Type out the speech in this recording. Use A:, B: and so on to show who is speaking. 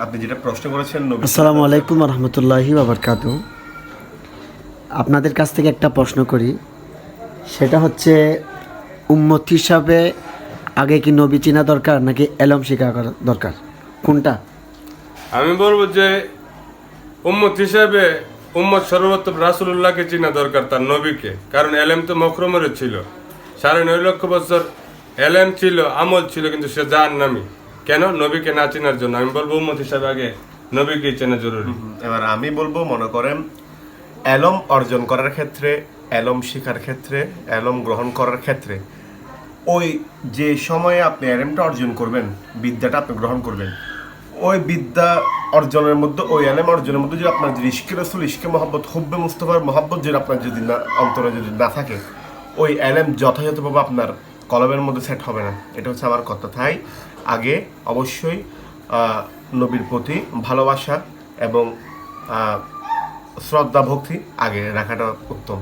A: আপনি যেটা প্রশ্ন করেছেন
B: আসসালামু আলাইকুম রহমতুল্লাহি ওয়া বারাকাতুহু। আপনাদের কাছ থেকে একটা প্রশ্ন করি, সেটা হচ্ছে উম্মত হিসাবে আগে কি নবী চিনা দরকার নাকি এলম শিখা করা দরকার, কোনটা?
C: আমি বলবো যে উম্মত হিসাবে উম্মত সর্বপ্রথম রাসূলুল্লাহকে চিনা দরকার, তার নবীকে। কারণ এলেম তো মখরমের ছিল, 9.5 লক্ষ বছর এলেম ছিল, আমল ছিল, কিন্তু সে জাহান্নামী। কেন? নবীকে না চেনার জন্য। আমি বলবো উম্মত হিসাবে আগে নবীকে চেনা জরুরি।
A: এবার আমি বলবো, মনে করেন এলম অর্জন করার ক্ষেত্রে, এলম শেখার ক্ষেত্রে, এলম গ্রহণ করার ক্ষেত্রে ওই যে সময়ে আপনি এলমটা অর্জন করবেন, বিদ্যাটা আপনি গ্রহণ করবেন, ওই বিদ্যা অর্জনের মধ্যে, ওই এলম অর্জনের মধ্যে যদি আপনার যদি ইশকে রসুল, ইশকে মহব্বত, হুব্বে মুস্তফার মহব্বত যদি আপনার যদি না অন্তরে যদি না থাকে, ওই এলম যথাযথভাবে আপনার কলমের মধ্যে সেট হবে না। এটা হচ্ছে আমার কথা। তাই আগে অবশ্যই নবীর প্রতি ভালোবাসা এবং শ্রদ্ধা ভক্তি আগে রাখাটা উত্তম।